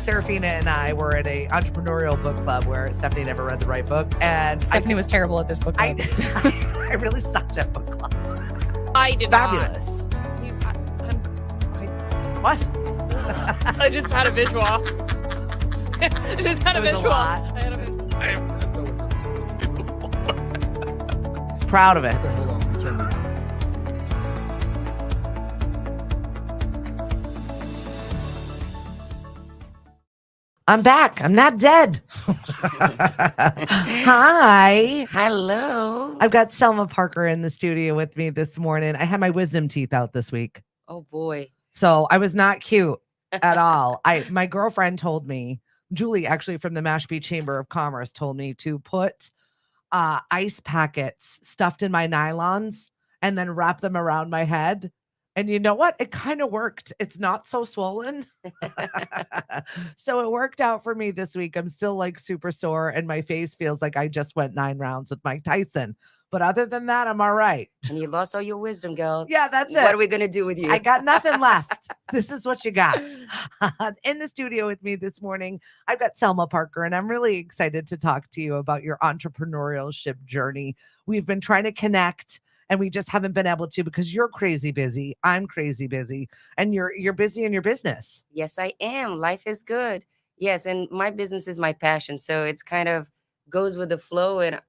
Serafina and I were at a entrepreneurial book club where Stephanie never read the right book, and Stephanie was terrible at this book club. I really sucked at book club. I did Fabulous. What? I just had a visual. I just had a It was a visual. lot. I had a visual. Proud of it. Hold on, let me turn it on. I'm back. I'm not dead. Hi. Hello. I've got Selma Parker in the studio with me this morning. I had my wisdom teeth out this week. Oh boy. So I was not cute at all. My girlfriend told me, Julie, actually from the Mashpee Chamber of Commerce, told me to put ice packets stuffed in my nylons and then wrap them around my head. And you know what? It kind of worked. It's not so swollen. So it worked out for me this week. I'm still like super sore and my face feels like I just went 9 rounds with Mike Tyson. But other than that, I'm all right. And you lost all your wisdom, girl. Yeah, that's it. What are we going to do with you? I got nothing left. This is what you got. In the studio with me this morning, I've got Selma Parker, and I'm really excited to talk to you about your entrepreneurship journey. We've been trying to connect, and we just haven't been able to because you're crazy busy. I'm crazy busy, and you're busy in your business. Yes, I am. Life is good. Yes, and my business is my passion, so it's kind of goes with the flow, and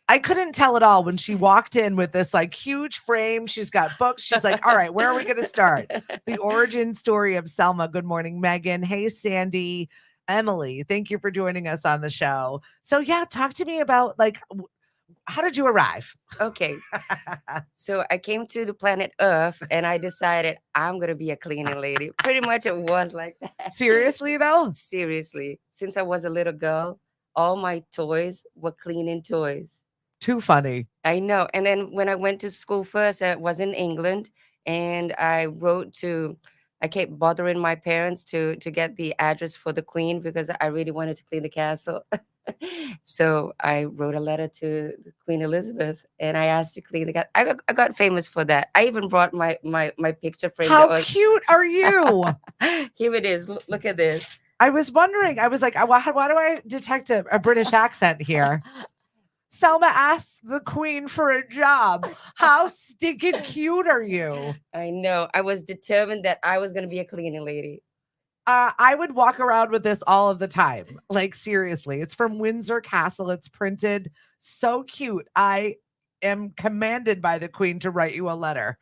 I couldn't tell at all when she walked in with this like huge frame. She's got books. She's like, all right, where are we going to start? The origin story of Selma. Good morning, Megan. Hey, Sandy, Emily. Thank you for joining us on the show. So yeah, talk to me about like, how did you arrive? Okay. So I came to the planet Earth and I decided I'm going to be a cleaning lady. Pretty much it was like that. Seriously though? Seriously. Since I was a little girl, all my toys were cleaning toys. Too funny. I know. And then when I went to school first, I was in England and I kept bothering my parents to get the address for the Queen because I really wanted to clean the castle. So I wrote a letter to Queen Elizabeth and I asked to clean the castle. I got famous for that. I even brought my picture frame. How cute are you? Here it is. Look at this. I was wondering. I was like, why do I detect a British accent here? Selma asked the Queen for a job. How stinking cute are you? I know. I was determined that I was going to be a cleaning lady. I would walk around with this all of the time. Like, seriously. It's from Windsor Castle. It's printed. So cute. I am commanded by the Queen to write you a letter.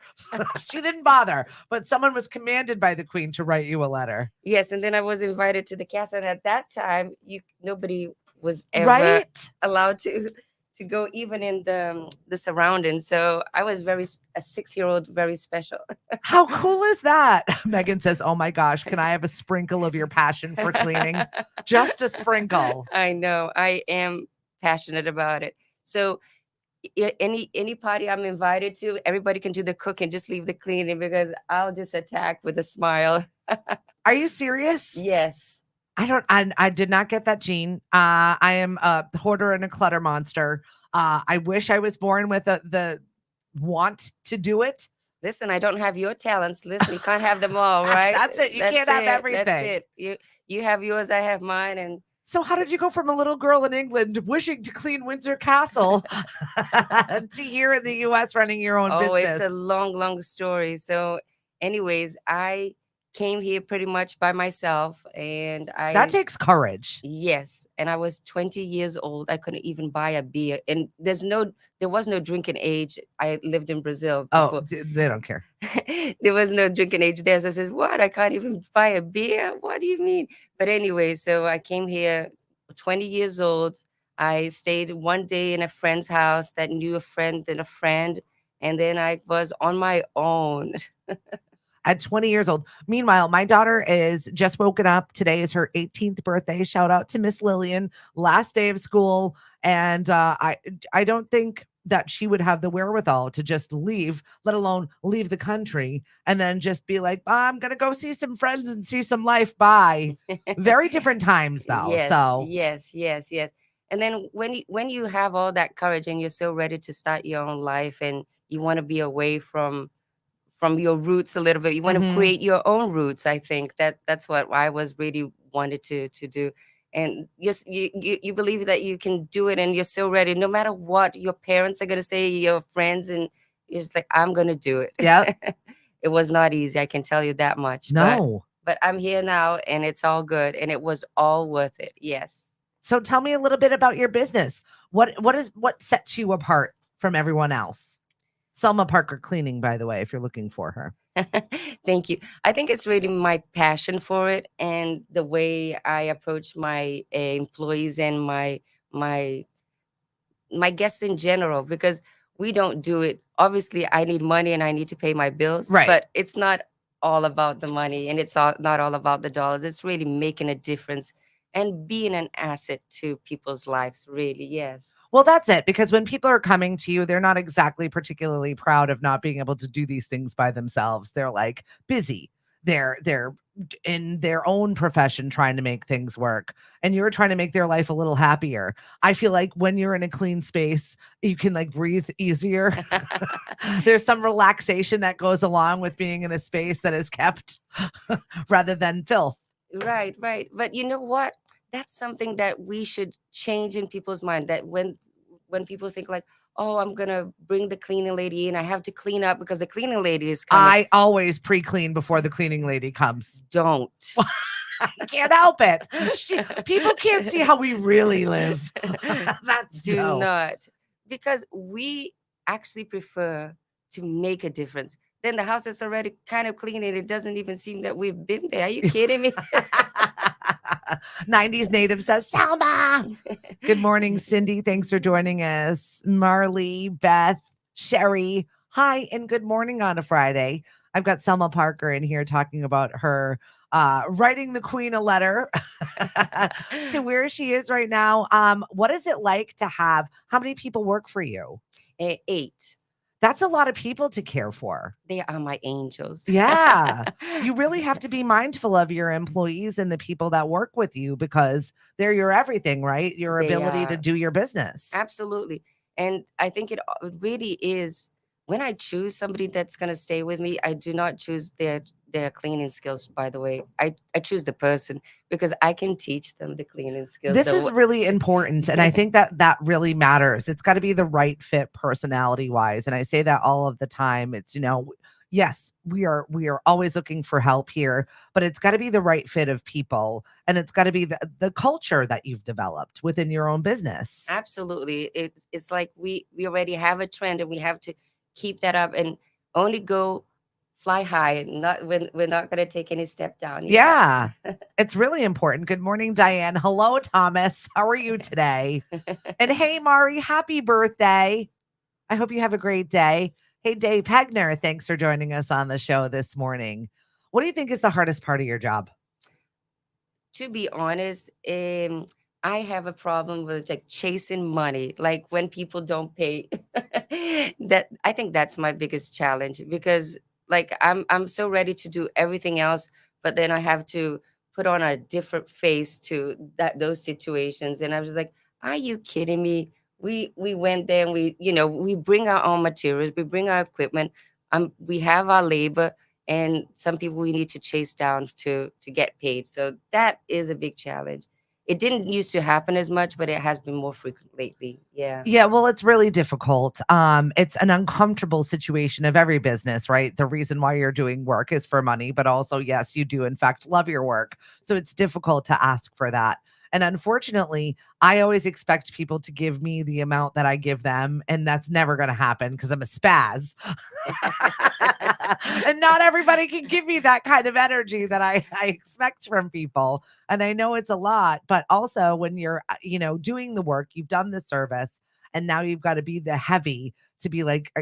She didn't bother, but someone was commanded by the Queen to write you a letter. Yes, and then I was invited to the castle. And at that time, nobody was ever allowed to go even in the surroundings. So I was a 6-year-old, very special. How cool is that? Megan says, oh my gosh, can I have a sprinkle of your passion for cleaning? Just a sprinkle. I know. I am passionate about it. So any party I'm invited to, everybody can do the cooking, just leave the cleaning because I'll just attack with a smile. Are you serious? Yes. I did not get that gene. I am a hoarder and a clutter monster. I wish I was born with the want to do it. Listen, I don't have your talents. Listen, you can't have them all, right? That's it. You can't have everything. That's it. You have yours, I have mine. And so how did you go from a little girl in England wishing to clean Windsor Castle to here in the US running your own business? Oh, it's a long story. So anyways, I came here pretty much by myself and that takes courage. Yes. And I was 20 years old. I couldn't even buy a beer. And there was no drinking age. I lived in Brazil before. Oh, they don't care. There was no drinking age there. So I says, what? I can't even buy a beer? What do you mean? But anyway, so I came here 20 years old. I stayed one day in a friend's house that knew a friend and a friend. And then I was on my own. At 20 years old. Meanwhile, my daughter is just woken up. Today is her 18th birthday. Shout out to Miss Lillian. Last day of school. And I don't think that she would have the wherewithal to just leave, let alone leave the country, and then just be like, I'm going to go see some friends and see some life. Bye. Very different times, though. Yes, so yes. And then when you have all that courage and you're so ready to start your own life and you want to be away from your roots a little bit, you want to create your own roots. I think that's what I was really wanted to do. And you believe that you can do it, and you're so ready, no matter what your parents are gonna say, your friends, and you're just like, I'm gonna do it. Yep. It was not easy, I can tell you that much. No. But I'm here now, and it's all good, and it was all worth it. Yes. So tell me a little bit about your business. What sets you apart from everyone else? Selma Parker Cleaning, by the way, if you're looking for her. Thank you. I think it's really my passion for it, and the way I approach my employees and my my guests in general, because we don't do it. Obviously, I need money and I need to pay my bills, Right. but it's not all about the money, and it's not all about the dollars. It's really making a difference and being an asset to people's lives, really. Yes. Well, that's it. Because when people are coming to you, they're not exactly particularly proud of not being able to do these things by themselves. They're like busy. They're in their own profession trying to make things work, and you're trying to make their life a little happier. I feel like when you're in a clean space, you can like breathe easier. There's some relaxation that goes along with being in a space that is kept rather than filth. Right, right. But you know what? That's something that we should change in people's mind. That when people think like, oh, I'm gonna bring the cleaning lady in, I have to clean up because the cleaning lady is coming. I always pre-clean before the cleaning lady comes. Don't. I can't help it. People can't see how we really live. That's Do no. not, because we actually prefer to make a difference. Then the house that's already kind of clean, and it doesn't even seem that we've been there. Are you kidding me? 90s native says, Selma. Good morning, Cindy. Thanks for joining us. Marley, Beth, Sherry. Hi, and good morning on a Friday. I've got Selma Parker in here talking about her writing the queen a letter to where she is right now. What is it like to have, how many people work for you? 8. That's a lot of people to care for. They are my angels. Yeah. You really have to be mindful of your employees and the people that work with you, because they're your everything, right? Your They ability to are. do your business. Absolutely. And I think it really is, when I choose somebody that's going to stay with me, I do not choose their cleaning skills, by the way. I choose the person, because I can teach them the cleaning skills. This is really important. And I think that really matters. It's got to be the right fit personality wise. And I say that all of the time. It's, yes, we are always looking for help here, but it's got to be the right fit of people. And it's got to be the culture that you've developed within your own business. Absolutely. It's like we already have a trend, and we have to keep that up and only go fly high. Not when we're not going to take any step down. Yeah. It's really important. Good morning, Diane. Hello, Thomas. How are you today? And hey, Mari, happy birthday. I hope you have a great day. Hey, Dave Hegner, thanks for joining us on the show this morning. What do you think is the hardest part of your job? To be honest, I have a problem with like chasing money, like when people don't pay. That I think that's my biggest challenge, because like I'm so ready to do everything else, but then I have to put on a different face to those situations, and I was like, are you kidding me? We went there, and we bring our own materials, we bring our equipment, we have our labor, and some people we need to chase down to get paid. So that is a big challenge. It didn't used to happen as much, but it has been more frequent lately. Yeah. Yeah, well, it's really difficult. It's an uncomfortable situation of every business, right? The reason why you're doing work is for money, but also, yes, you do in fact love your work. So it's difficult to ask for that. And unfortunately, I always expect people to give me the amount that I give them, and that's never going to happen because I'm a spaz. And not everybody can give me that kind of energy that I expect from people. And I know it's a lot, but also when you're, doing the work, you've done the service, and now you've got to be the heavy to be like,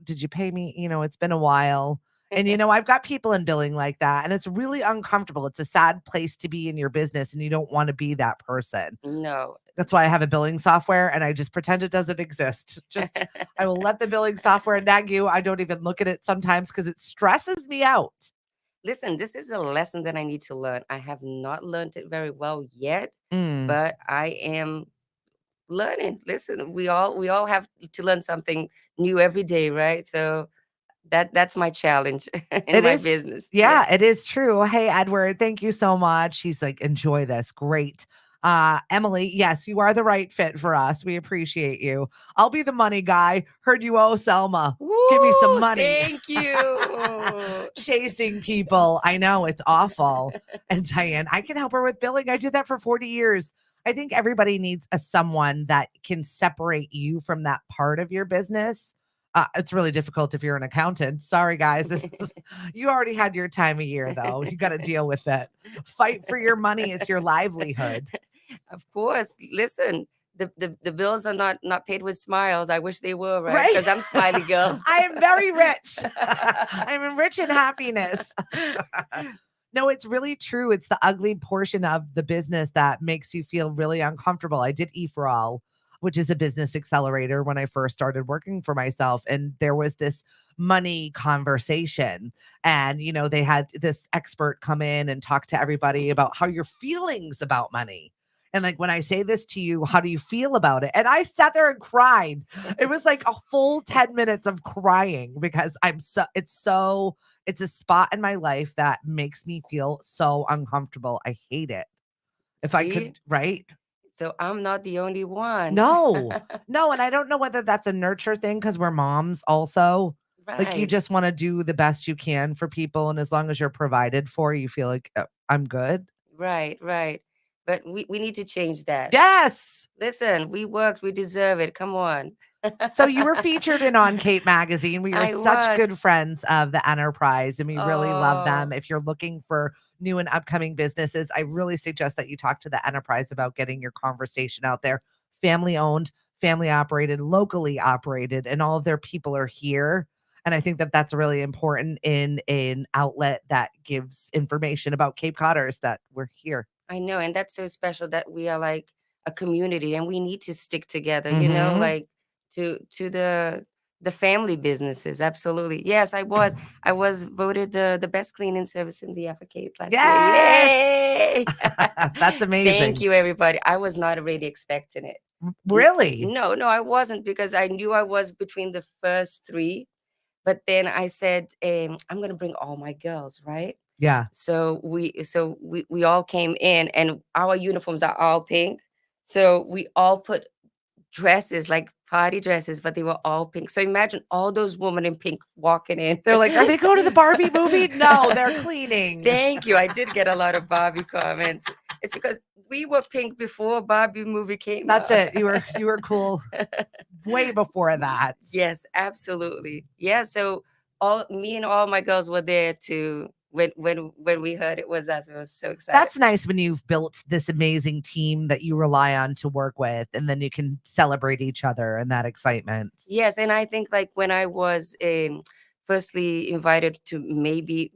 did you pay me? It's been a while. And, I've got people in billing like that, and it's really uncomfortable. It's a sad place to be in your business, and you don't want to be that person. No. That's why I have a billing software, and I just pretend it doesn't exist. I will let the billing software nag you. I don't even look at it sometimes because it stresses me out. Listen, this is a lesson that I need to learn. I have not learned it very well yet, Mm. but I am learning. Listen, we all have to learn something new every day, right? So That's my challenge in It my is. business. Yeah, Yes. it is true. Hey, Edward, thank you so much. He's like, enjoy this. Great. Emily, yes, you are the right fit for us. We appreciate you. I'll be the money guy. Heard you owe Selma. Give me some Woo! money. Thank you. Chasing people. I know it's awful. And Diane, I can help her with billing. I did that for 40 years. I think everybody needs a someone that can separate you from that part of your business. It's really difficult if you're an accountant. Sorry, guys. You already had your time of year, though. You got to deal with it. Fight for your money. It's your livelihood. Of course. Listen, the bills are not paid with smiles. I wish they were, right? Right? Because I'm smiley girl. I am very rich. I'm rich in happiness. No, it's really true. It's the ugly portion of the business that makes you feel really uncomfortable. I did E for All, which is a business accelerator when I first started working for myself. And there was this money conversation. And, they had this expert come in and talk to everybody about how your feelings about money. And like, when I say this to you, how do you feel about it? And I sat there and cried. It was like a full 10 minutes of crying because it's a spot in my life that makes me feel so uncomfortable. I hate it. If I See? could, right? So I'm not the only one. No, no. And I don't know whether that's a nurture thing because we're moms also. Like, you Right. just want to do the best you can for people. And as long as you're provided for, you feel like I'm good. Right, right. But we need to change that. Yes. Listen, we worked, we deserve it. Come on. So you were featured in On Cape Magazine. We are I such was. good friends of the enterprise and we really love them. Oh, If you're looking for new and upcoming businesses, I really suggest that you talk to the enterprise about getting your conversation out there. Family owned, family operated, locally operated, and all of their people are here. And I think that that's really important in an outlet that gives information about Cape Codders that we're here. I know. And that's so special that we are like a community and we need to stick together, Hmm. like to the family businesses. Absolutely. Yes, I was. I was voted the best cleaning service in the Cape last year. Yes. Yay! That's Thank amazing. you, everybody. I was not really expecting it. Really? No, no, I wasn't because I knew I was between the first three. But then I said, I'm gonna bring all my girls, right? Yeah. So we all came in and our uniforms are all pink. So we all put dresses, like party dresses, but they were all pink. So imagine all those women in pink walking in. They're like, are they going to the Barbie movie? No, they're cleaning. Thank you. I did get a lot of Barbie comments. It's because we were pink before Barbie movie came That's out. it. You were cool way before that. Yes, absolutely. Yeah. So all me and all my girls were there to when we heard it was us. We were so excited. That's nice when you've built this amazing team that you rely on to work with, and then you can celebrate each other and that excitement. Yes, and I think like when I was firstly invited to maybe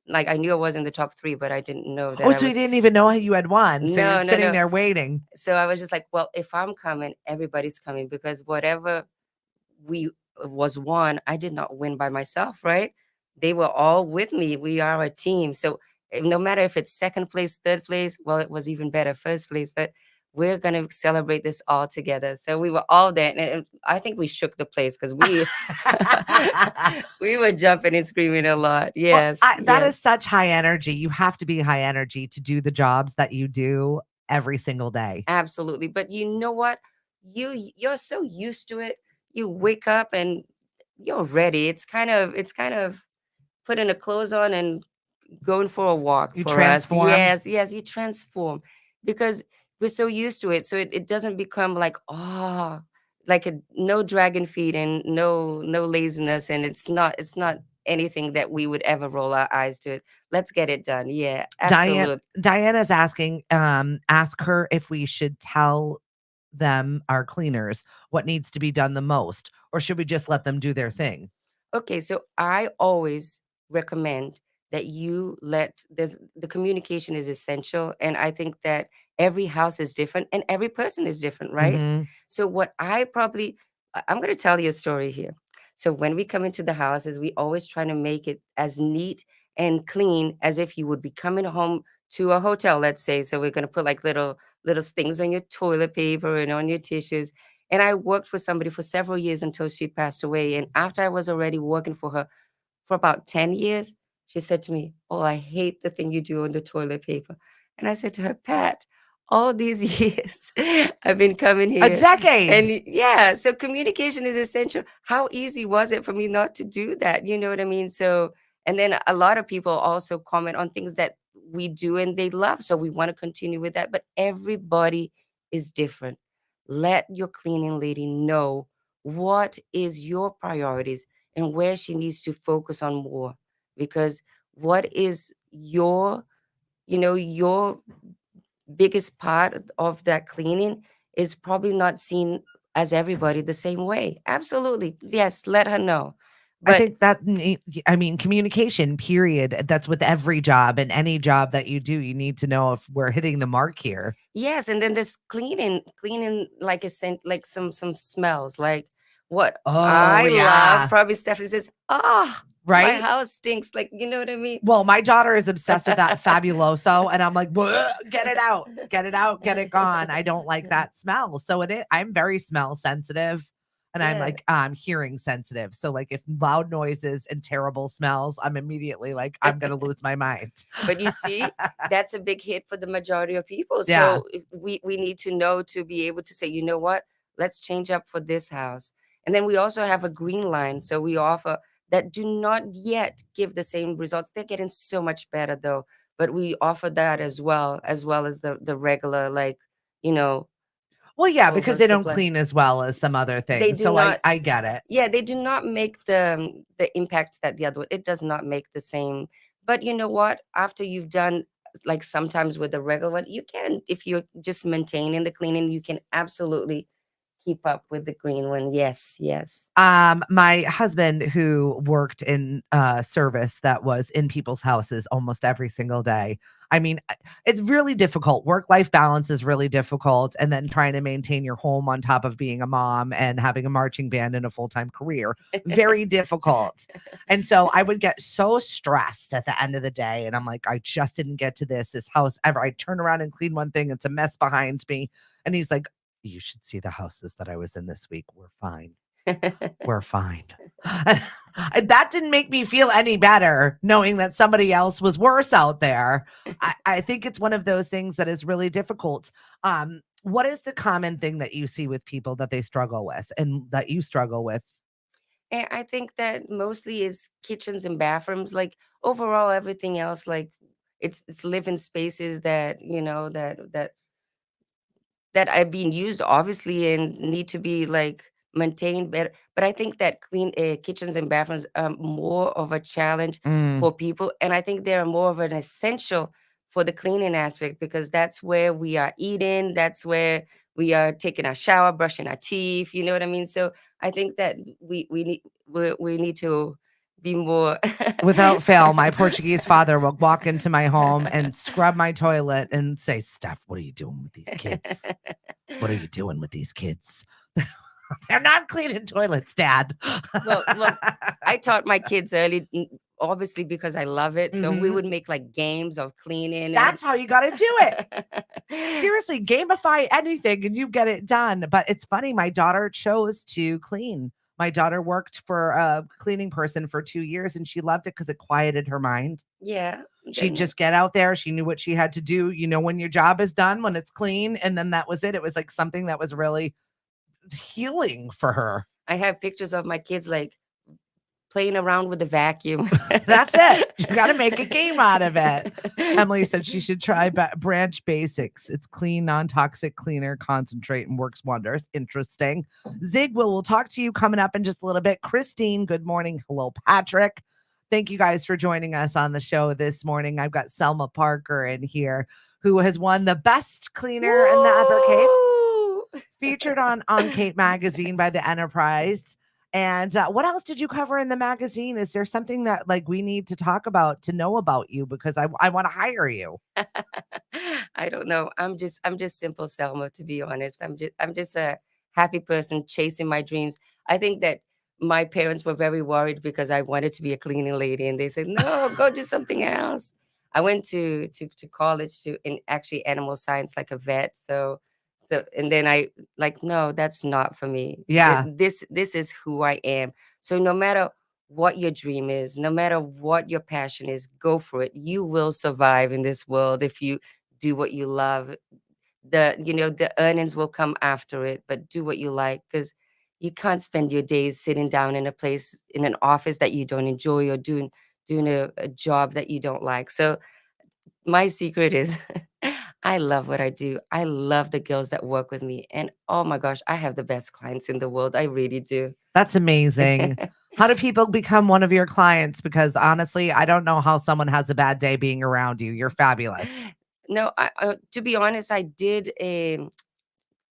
like I knew I was in the top three, but I didn't know that Oh, I so you was. didn't even know how you had won. So you're No, no, sitting no. there waiting. So I was just like, well, if I'm coming, everybody's coming because whatever we was won, I did not win by myself, right? They were all with me. We are a team. So no matter if it's second place, third place, well, it was even better, first place, but we're going to celebrate this all together. So we were all there. And I think we shook the place because we were jumping and screaming a lot. Yes. That yes. is such high energy. You have to be high energy to do the jobs that you do every single day. Absolutely. But you know what? You're so used to it. You wake up and you're ready. It's kind of putting the clothes on and going for a walk You for us. transform. Yes, yes, you transform because we're so used to it. So it doesn't become like, like no dragon feet and no laziness. And it's not anything that we would ever roll our eyes to it. Let's get it done. Yeah, absolutely. Diana's asking, ask her if we should tell them, our cleaners, what needs to be done the most, or should we just let them do their thing? Okay, so I always recommend that the communication is essential. And I think that every house is different and every person is different, right? Mhm. So I'm going to tell you a story here. So when we come into the houses, we always try to make it as neat and clean as if you would be coming home to a hotel, let's say. So we're going to put like little things on your toilet paper and on your tissues. And I worked for somebody for several years until she passed away. And after I was already working for her, for about 10 years, she said to me, "Oh, I hate the thing you do on the toilet paper." And I said to her, "Pat, all these years I've been coming A here." decade. And yeah, so communication is essential. How easy was it for me not to do that? You know what I mean? So, and then a lot of people also comment on things that we do and they love. So we want to continue with that. But everybody is different. Let your cleaning lady know what is your priorities and where she needs to focus on more. Because what is your biggest part of that cleaning is probably not seen as everybody the same way. Absolutely. Yes, let her know. I But think that I mean, communication, period. That's with every job and any job that you do. You need to know if we're hitting the mark here. yes, and then this cleaning like a scent, like some smells, like what Oh, I love. yeah. Probably Stephanie says, "Ah, my Right? house stinks." Like, you know what I mean? Well, my daughter is obsessed with that Fabuloso, and I'm like, "Bleh, get it out, get it out, get it gone. I don't like that smell." So I'm very smell sensitive, and I'm Yeah. like, I'm hearing sensitive. So like, if loud noises and terrible smells, I'm immediately like, I'm gonna lose my mind. But you see, that's a big hit for the majority of people. Yeah. So we need to know to be able to say, you know what, let's change up for this house. And then we also have a green line. So we offer that do not yet give the same results. They're getting so much better though. But we offer that as well as the regular, like, you know, Well, yeah, because over they don't supply. clean as well as some other They things. do So not. I get it. Yeah, they do not make the impact that the other one. It does not make the same. But you know what? After you've done, like, sometimes with the regular one, you can, if you're just maintaining the cleaning, you can absolutely keep up with the green one. Yes, yes. My husband, who worked in service that was in people's houses almost every single day. I mean, it's really difficult. Work-life balance is really difficult. And then trying to maintain your home on top of being a mom and having a marching band and a full-time career. Very difficult. And so I would get so stressed at the end of the day. And I'm like, I just didn't get to this house ever. I turn around and clean one thing, it's a mess behind me. And he's like, you should see the houses that I was in this week. We're fine. We're fine. And that didn't make me feel any better knowing that somebody else was worse out there. I think it's one of those things that is really difficult. What is the common thing that you see with people that they struggle with and that you struggle with? And I think that mostly is kitchens and bathrooms. Like, overall, everything else, like, it's living spaces that, that are being used obviously and need to be, like, maintained better. But I think that clean kitchens and bathrooms are more of a challenge Mm. for people, and I think they're more of an essential for the cleaning aspect, because that's where we are eating, that's where we are taking our shower, brushing our teeth. You know what I mean? So I think that we need to be more. Without fail, my Portuguese father will walk into my home and scrub my toilet and say, Steph, what are you doing with these kids? What are you doing with these kids? They're not cleaning toilets, Dad. Well, I taught my kids early, obviously because I love it. So we Mhm. would make, like, games of cleaning. That's how you got to do it. Seriously, gamify anything and you get it done. But it's funny, my daughter chose to clean. My daughter worked for a cleaning person for 2 years and she loved it because it quieted her mind. Yeah. She'd just get out there. She knew what she had to do. You know, when your job is done, when it's clean, and then that was it. It was like something that was really healing for her. I have pictures of my kids, like, playing around with the vacuum. That's it. You got to make a game out of it. Emily said she should try Branch Basics. It's clean, non-toxic cleaner, concentrate, and works wonders. Interesting. Zig will talk to you coming up in just a little bit. Christine, good morning. Hello, Patrick. Thank you guys for joining us on the show this morning. I've got Selma Parker in here, who has won the best cleaner in the Upper Cape, featured on Cape Magazine by the Enterprise. And what else did you cover in the magazine? Is there something that, like, we need to talk about to know about you? Because I want to hire you. I don't know. I'm just simple Selma, to be honest. I'm just a happy person chasing my dreams. I think that my parents were very worried because I wanted to be a cleaning lady, and they said, "No, go do something else." I went to college in actually animal science, like a vet. So and then I, like, no, that's not for me. Yeah. This is who I am. So no matter what your dream is, no matter what your passion is, go for it. You will survive in this world if you do what you love. The earnings will come after it, but do what you like, because you can't spend your days sitting down in a place, in an office that you don't enjoy, or doing a job that you don't like. So my secret is I love what I do. I love the girls that work with me. And oh my gosh, I have the best clients in the world. I really do. That's amazing. How do people become one of your clients? Because honestly, I don't know how someone has a bad day being around you. You're fabulous. No, to be honest, I did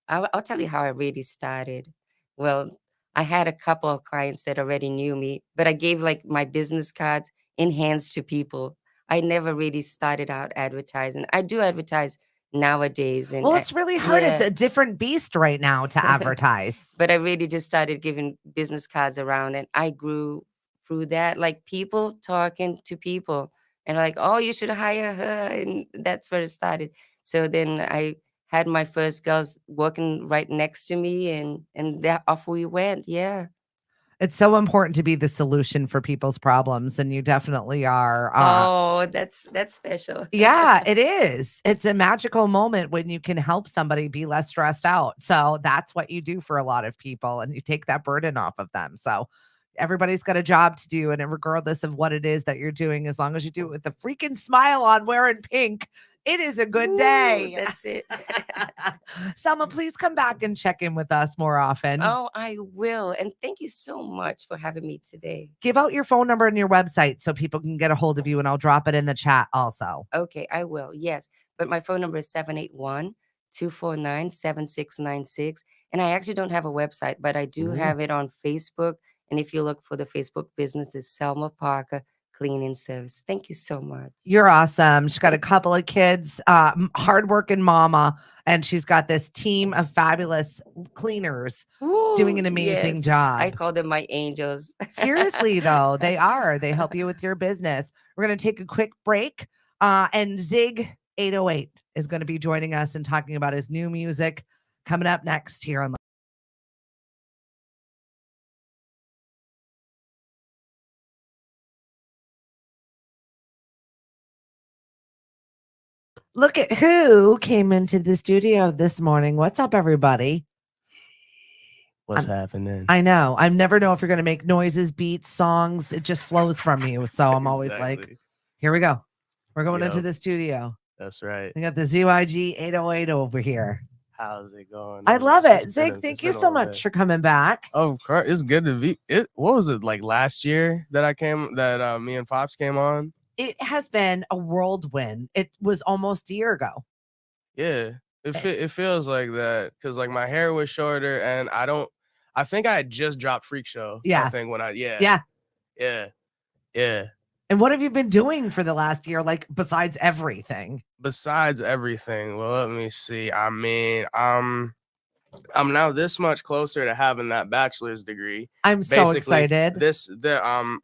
I'll tell you how I really started. Well, I had a couple of clients that already knew me, but I gave like my business cards in hands to people. I never really started out advertising. I do advertise nowadays, and Well, it's really hard. It's yeah. a different beast right now to advertise. But I really just started giving business cards around, and I grew through that, like people talking to people and like, oh, you should hire her. And that's where it started. So then I had my first girls working right next to me, and that off we went. Yeah. It's so important to be the solution for people's problems, and you definitely are. Oh, that's special. Yeah, it is. It's a magical moment when you can help somebody be less stressed out. So that's what you do for a lot of people, and you take that burden off of them. So everybody's got a job to do, and regardless of what it is that you're doing, as long as you do it with a freaking smile on, wearing pink, it is a good Ooh, day. that's it. Selma, please come back and check in with us more often. Oh, I will. And thank you so much for having me today. Give out your phone number and your website so people can get a hold of you, and I'll drop it in the chat also. Okay, I will. Yes. But my phone number is 781-249-7696. And I actually don't have a website, but I do have it on Facebook. And if you look for the Facebook business, it's Selma Parker Cleaning Service. Thank you so much. You're awesome. She's got a couple of kids, hardworking mama, and she's got this team of fabulous cleaners doing an amazing job. I call them my angels. Seriously, though, they are. They help you with your business. We're going to take a quick break, and ZYG808 is going to be joining us and talking about his new music coming up next here on the Look at who came into the studio this morning. What's up, everybody? What's happening? I know. I never know if you're going to make noises, beats, songs. It just flows from you. So I'm always like, here we go. We're going into the studio. That's right. We got the ZYG808 over here. How's it going? I love it. Zig, thank you so much for coming back. Oh, it's good to be. What was it, like last year that me and Pops came on? It has been a whirlwind. It was almost a year ago. Yeah, it feels like that because like my hair was shorter, and I think I had just dropped Freak Show. Yeah. I think Yeah. And what have you been doing for the last year, like besides everything? Besides everything, well, let me see. I mean, I'm now this much closer to having that bachelor's degree. I'm so excited. I'm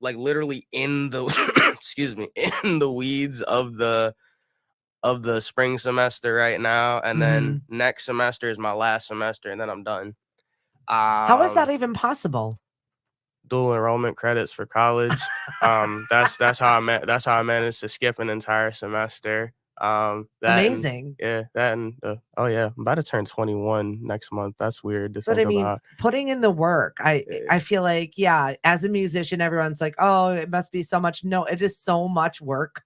like literally in the excuse me, in the weeds of the spring semester right now, and then next semester is my last semester, and then I'm done. How is that even possible? Dual enrollment credits for college. That's how I managed to skip an entire semester. Amazing. I'm about to turn 21 next month. That's weird to think about. Putting in the work. I feel like, yeah, as a musician, everyone's like, oh, it must be so much. No, it is so much work.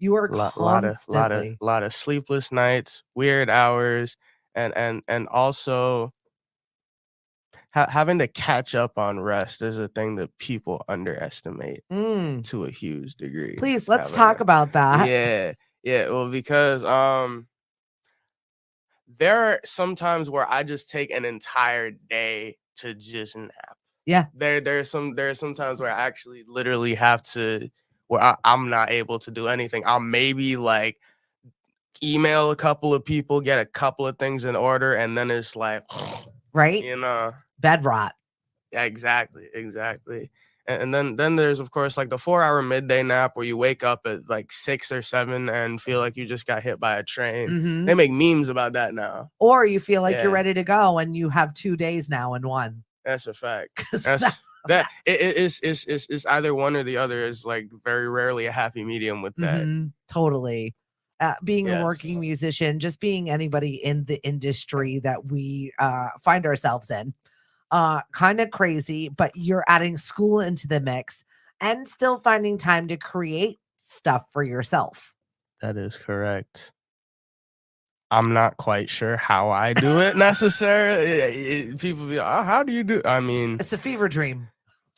You are constantly a lot of sleepless nights, weird hours, and also having to catch up on rest is a thing that people underestimate to a huge degree. Please, let's talk about that. Yeah. Well, because there are some times where I just take an entire day to just nap. Yeah. There are some times where I actually literally have to, where I'm not able to do anything. I'll maybe like email a couple of people, get a couple of things in order, and then it's like, right? Bed rot. Yeah, exactly. And then there's, of course, like the 4-hour midday nap where you wake up at like 6 or 7 and feel like you just got hit by a train. They make memes about that now. Or you feel like you're ready to go and you have 2 days now in one. That's a fact. 'Cause That it's either one or the other. Is like very rarely a happy medium with that. Totally. Being a Yes. working musician, just being anybody in the industry that we find ourselves in. Kind of crazy, but you're adding school into the mix and still finding time to create stuff for yourself. That is correct. I'm not quite sure how I do it necessarily. People be like, oh, how do you do? I mean, It's a fever dream.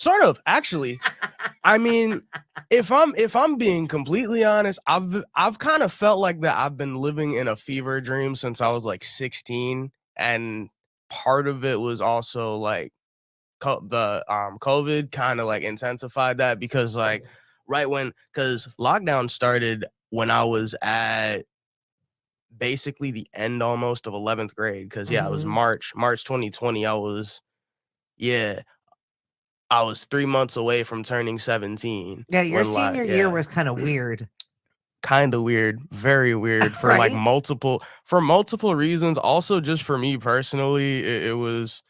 sort of, actually. I mean, if I'm being completely honest, I've kind of felt like that I've been living in a fever dream since I was like 16, and part of it was also like the COVID kind of like intensified that, because like because lockdown started when I was at basically the end almost of 11th grade, because it was March 2020. I was 3 months away from turning 17. Yeah, your when, senior year was kind of weird. Kind of weird, very weird for like Right? multiple reasons. Also, just for me personally, it was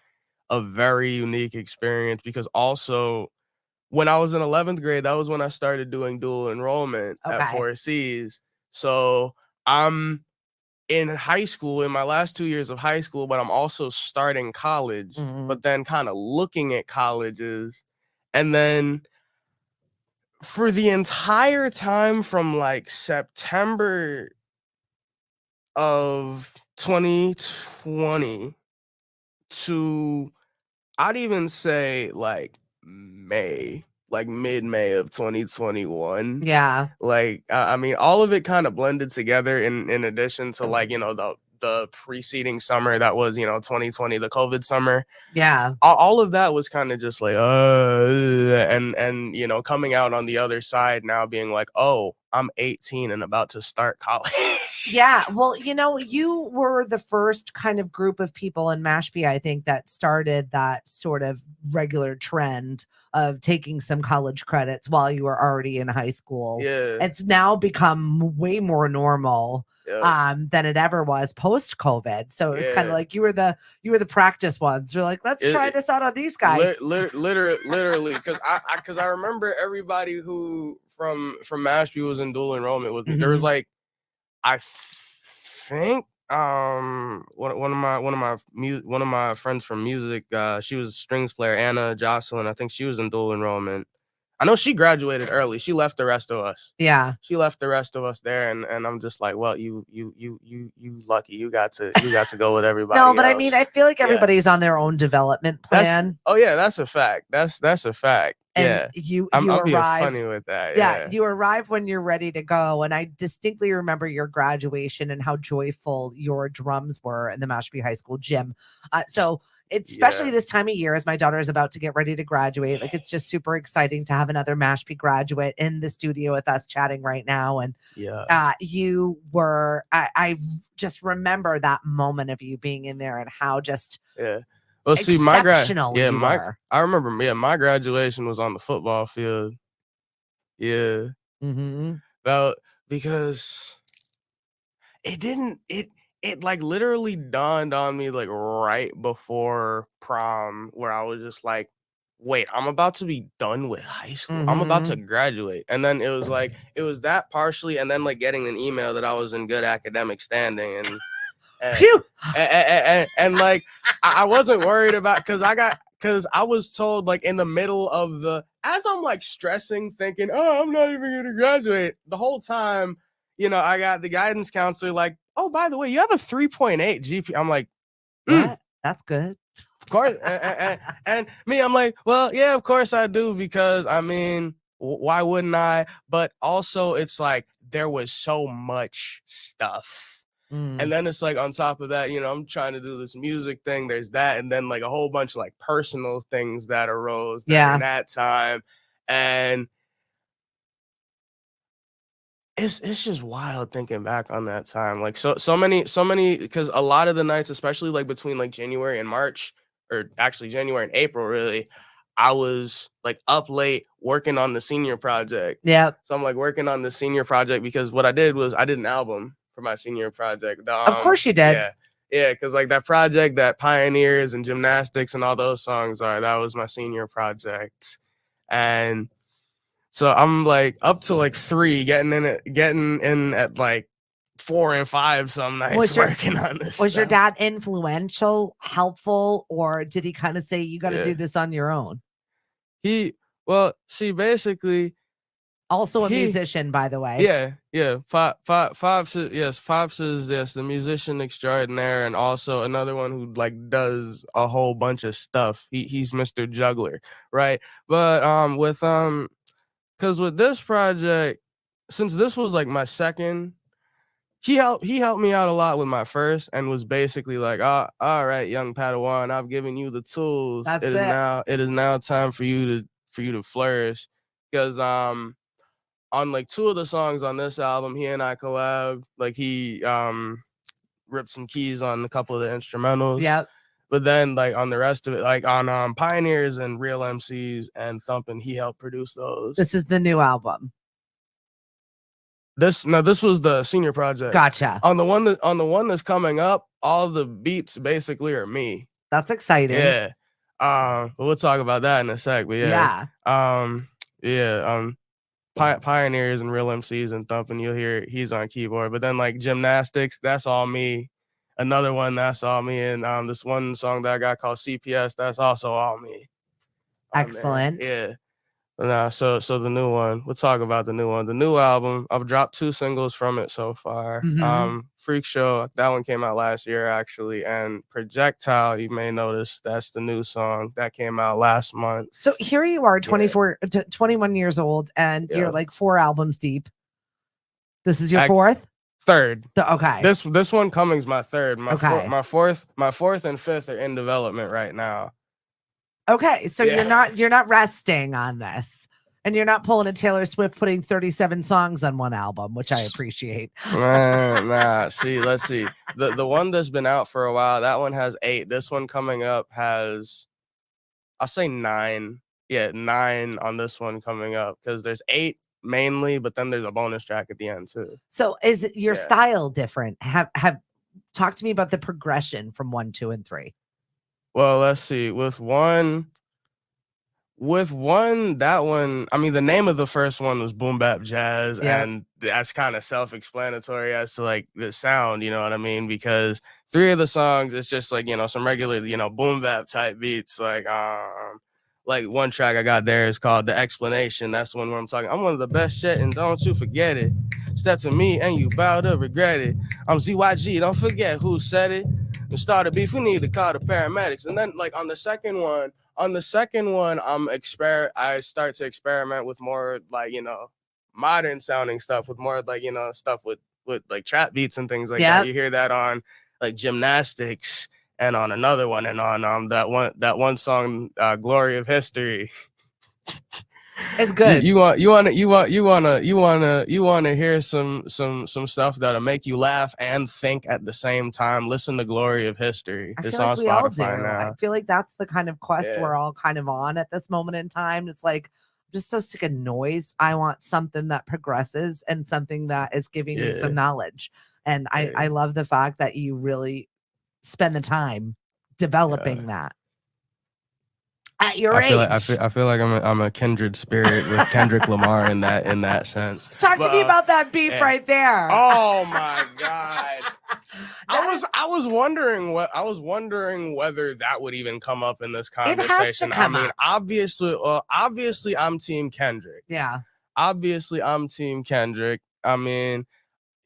a very unique experience, because also when I was in 11th grade, that was when I started doing dual enrollment at Okay. 4Cs. So I'm in high school, in my last 2 years of high school, but I'm also starting college, but then kind of looking at colleges. And then for the entire time from like September of 2020 to, I'd even say like mid-May of 2021. Yeah. Like, I mean, all of it kind of blended together in addition to like, the preceding summer that was, 2020, the COVID summer. Yeah. All of that was kind of just like, and coming out on the other side now being like, oh, I'm 18 and about to start college. Yeah. Well, you were the first kind of group of people in Mashpee, I think, that started that sort of regular trend of taking some college credits while you were already in high school. Yeah. It's now become way more normal than it ever was post COVID. So it's kind of like you were the practice ones. You're like, let's try this out on these guys. Literally, because I remember everybody who from Mashpee was in dual enrollment with me. There was like, I think one of my friends from music, she was a strings player, Anna Jocelyn. I think she was in dual enrollment. I know she graduated early. She left the rest of us. Yeah. She left the rest of us there, and I'm just like, well, you lucky. You got to go with everybody. No, but else. I mean, I feel like everybody's on their own development plan. That's a fact. That's a fact. And I'm being arrive funny with that. Yeah, you arrive when you're ready to go. And I distinctly remember your graduation and how joyful your drums were in the Mashpee High School gym. So especially this time of year, as my daughter is about to get ready to graduate, like it's just super exciting to have another Mashpee graduate in the studio with us chatting right now. And you were, I just remember that moment of you being in there and how just well, see, I remember, my graduation was on the football field. Yeah. Well, because it like literally dawned on me like right before prom, where I was just like, wait, I'm about to be done with high school. I'm about to graduate. And then it was that partially, and then like getting an email that I was in good academic standing, and like I wasn't worried about, because I was told like in the middle of as I'm like stressing, thinking, oh, I'm not even gonna graduate, the whole time, I got the guidance counselor like, oh, by the way, you have a 3.8 GPA. I'm like, that's good. Of course. and me, I'm like, well, yeah, of course I do, because I mean, why wouldn't I? But also it's like there was so much stuff. And then it's like on top of that, I'm trying to do this music thing. There's that. And then like a whole bunch of like personal things that arose during that time. And it's just wild thinking back on that time. Like so many, because a lot of the nights, especially like between like January and March, or actually January and April, really, I was like up late working on the senior project. Yeah. So I'm like working on the senior project, because what I did was I did an album for my senior project. Of course you did. Yeah, because like that project that Pioneers and Gymnastics and all those songs are, that was my senior project. And so I'm like up to like 3, getting in at like 4 and 5 some nights working on this. Was your stuff. dad influential, helpful, or did he kind of say you got to do this on your own? Basically, also a musician, by the way. Yeah. Fives is the musician extraordinaire, and also another one who like does a whole bunch of stuff. He's Mr. Juggler, right? But because with this project, since this was like my second, he helped me out a lot with my first, and was basically like, all right, young Padawan, I've given you the tools. That's it is now time for you to flourish, because on like 2 of the songs on this album, he and I collab. Like he ripped some keys on a couple of the instrumentals. Yep. But then like on the rest of it, like on Pioneers and Real MCs and Thumpin', he helped produce those. This is the new album. This was the senior project. Gotcha. On the one that's coming up, all the beats basically are me. That's exciting. Yeah. But we'll talk about that in a sec. But yeah. Pioneers and Real MCs and Thumpin', you'll hear he's on keyboard. But then like Gymnastics, that's all me. Another one, that's all me. And this one song that I got called CPS, that's also all me. Excellent. Yeah. So the new one, we'll talk about the new one. The new album, I've dropped 2 singles from it so far. Freak Show, that one came out last year actually, and Projectile, you may notice, that's the new song that came out last month. So here you are, 21 years old, and you're like 4 albums deep. This is your 4th? 3rd. Okay. This one coming's my 3rd. My fourth and 5th are in development right now. Okay, so you're not resting on this, and you're not pulling a Taylor Swift putting 37 songs on one album, which I appreciate. Nah. See, let's see. The one that's been out for a while, that one has 8. This one coming up has, I'll say 9. Yeah, 9 on this one coming up, because there's 8 mainly, but then there's a bonus track at the end too. So is your style different? Have talk to me about the progression from 1, 2, and 3. Well, let's see. With one, that one, I mean, the name of the first one was Boom Bap Jazz, and that's kind of self-explanatory as to like the sound, you know what I mean? Because 3 of the songs, it's just like, some regular, boom bap type beats. Like one track I got there is called The Explanation. That's the one where I'm talking, I'm one of the best shit, and don't you forget it. Step to me and you bow to regret it. I'm ZYG, don't forget who said it. And started beef, we need to call the paramedics. And then like on the second one, I start to experiment with more like, modern sounding stuff, with more like, stuff with like trap beats and things like that. You hear that on like Gymnastics, and on another one, and on that one song, Glory of History. It's good. You want to hear some stuff that'll make you laugh and think at the same time. Listen to Glory of History. It's on Spotify now. I feel like that's the kind of quest we're all kind of on at this moment in time. It's like, I'm just so sick of noise. I want something that progresses and something that is giving me some knowledge. And I love the fact that you really spend the time developing that. At your age, I feel like I'm a kindred spirit with Kendrick Lamar in that sense. Talk to me about that beef right there. Oh my God! I was wondering whether that would even come up in this conversation. I mean, obviously, I'm Team Kendrick. Yeah. Obviously, I'm Team Kendrick. I mean,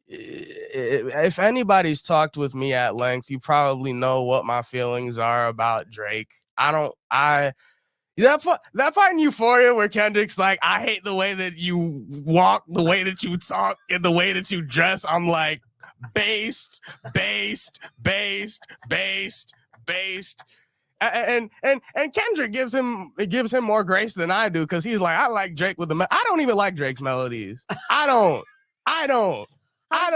if anybody's talked with me at length, you probably know what my feelings are about Drake. That part in Euphoria where Kendrick's like, I hate the way that you walk, the way that you talk, and the way that you dress. I'm like, based. And Kendrick gives him more grace than I do, because he's like, I like Drake with I don't even like Drake's melodies. I don't. How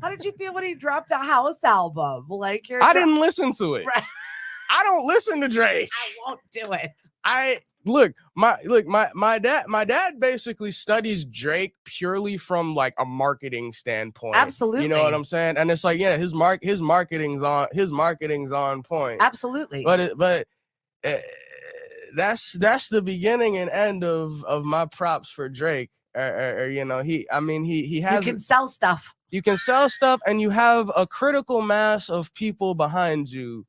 did you feel when he dropped a house album? I didn't listen to it. Right. I don't listen to Drake. I won't do it. my dad basically studies Drake purely from like a marketing standpoint. Absolutely. You know what I'm saying? And it's like, yeah, his marketing's on point. Absolutely. But that's the beginning and end of my props for Drake. Or he has, you can sell stuff. You can sell stuff, and you have a critical mass of people behind you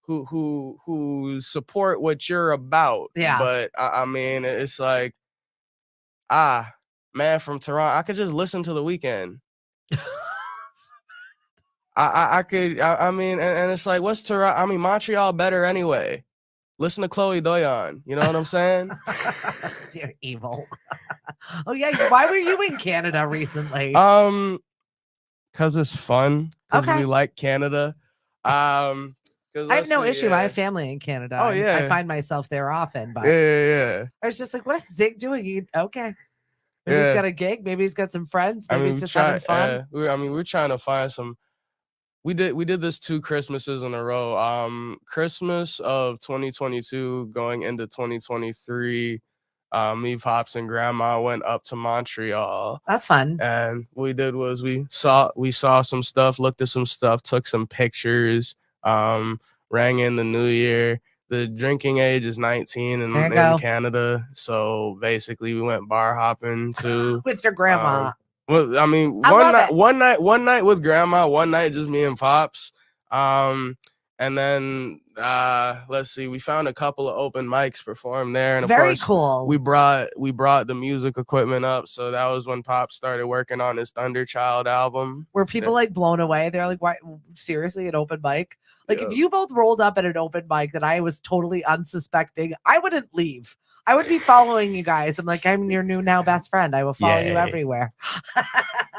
who support what you're about. Yeah. But I mean, it's like, man from Toronto, I could just listen to The Weeknd. I could, I mean, and it's like, what's Toronto? I mean, Montreal better anyway. Listen to Chloe Doyon. You know what I'm saying? You're evil. Oh yeah. Why were you in Canada recently? Because it's fun. Because we like Canada. I have no issue. I have family in Canada. Oh yeah. I find myself there often. But yeah. I was just like, what is Zig doing? Okay. Maybe he's got a gig. Maybe he's got some friends. Maybe he's just having fun. We're trying to find some. We did this 2 Christmases in a row. Christmas of 2022 going into 2023. Me, Pops, and Grandma went up to Montreal. That's fun. And what we did was we saw some stuff, looked at some stuff, took some pictures, rang in the new year. The drinking age is 19 in Canada. So basically we went bar hopping too. With your grandma. Well, I mean, one night with Grandma, one night just me and Pops. And then let's see, we found a couple of open mics performed there, and of Very course, cool. We brought the music equipment up, so that was when Pops started working on his Thunderchild album. Were people like blown away? They're like, "Why? Seriously, an open mic?" Like, if you both rolled up at an open mic that I was totally unsuspecting, I wouldn't leave. I would be following you guys. I'm like, I'm your new now best friend. I will follow you everywhere.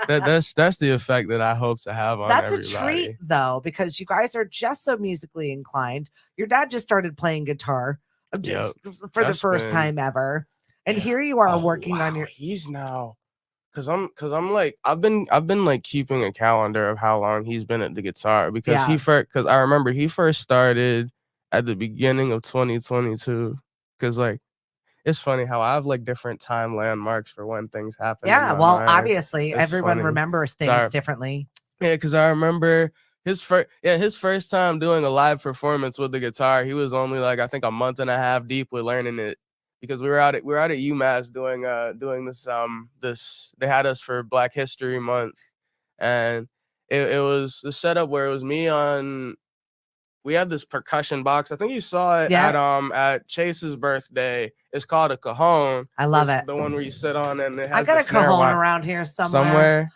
That's the effect that I hope to have on everybody. That's a treat, though, because you guys are just so musically inclined. Your dad just started playing guitar for the first time ever, and here you are working on your. He's now, cause I'm like I've been like keeping a calendar of how long he's been at the guitar because because I remember he first started at the beginning of 2022. Cause like, it's funny how I have like different time landmarks for when things happen. Yeah, well, mind. obviously everyone remembers things differently. Yeah, because I remember his first time doing a live performance with the guitar. He was only like, I think, a month and a half deep with learning it, because we were out at UMass doing this. They had us for Black History Month, and it was the setup where it was me on. We had this percussion box. I think you saw it at Chase's birthday. It's called a cajon. I love it. The one where you sit on and it has I got a cajon around here somewhere.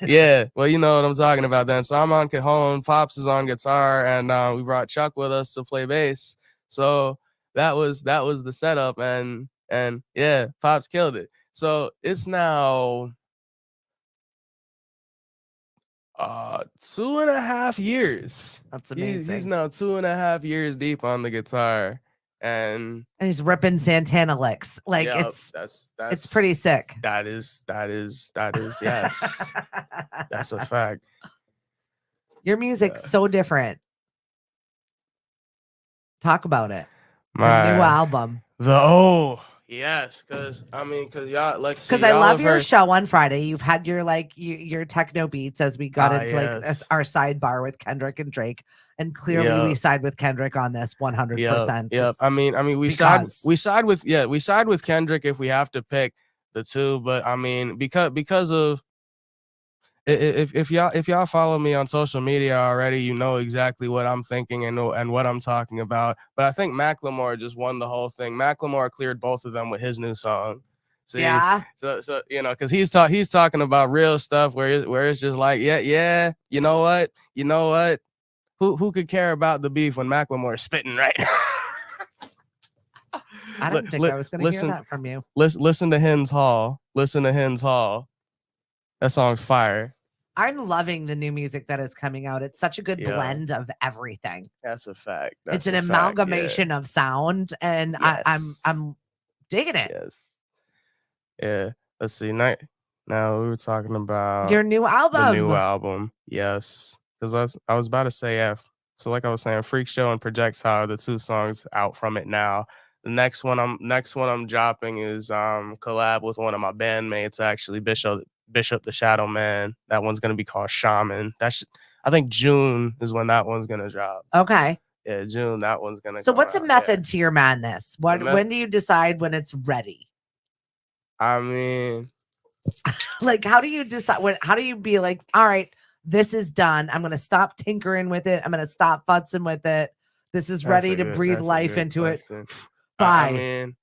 Yeah. Well, you know what I'm talking about then. So I'm on cajon, Pops is on guitar, and we brought Chuck with us to play bass. So that was the setup, and yeah, Pops killed it. So it's now 2.5 years. That's amazing. He's now 2.5 years deep on the guitar, and he's ripping Santana licks. Like, it's pretty sick. That is yes. That's a fact. Your music's so different. Talk about it. My new album. Yes, because y'all like. Because I love your show on Friday. You've had your your techno beats as we got into our sidebar with Kendrick and Drake, and clearly we side with Kendrick on this 100%. Yep. I mean we side with Kendrick if we have to pick the two, but I mean because of. If y'all follow me on social media already, you know exactly what I'm thinking and what I'm talking about. But I think Macklemore just won the whole thing. Macklemore cleared both of them with his new song. See? Yeah. So you know, because he's talking about real stuff where it's just like yeah. You know what? Who could care about the beef when Macklemore's spitting right? I didn't think I was going to hear that from you. Listen to Hens Hall. That song's fire. I'm loving the new music that is coming out. It's such a good blend of everything. That's a fact. It's an amalgamation of sound, and I'm digging it. Yes. Yeah. Let's see. Now we were talking about your new album. The new album. Yes. Because I was about to say So like I was saying, Freak Show and Projectile are the two songs out from it now. The next one I'm dropping is collab with one of my bandmates, actually, Bishop the Shadow Man. That one's gonna be called Shaman. I think June is when that one's gonna drop. Okay. Yeah, June, that one's gonna So come what's a out, method to your madness? meth- When do you decide when it's ready? I mean, Like, how do you decide how do you be like, all right, this is done. I'm gonna stop tinkering with it. I'm gonna stop futzing with it. This is ready to breathe life into it. question. I Bye. mean,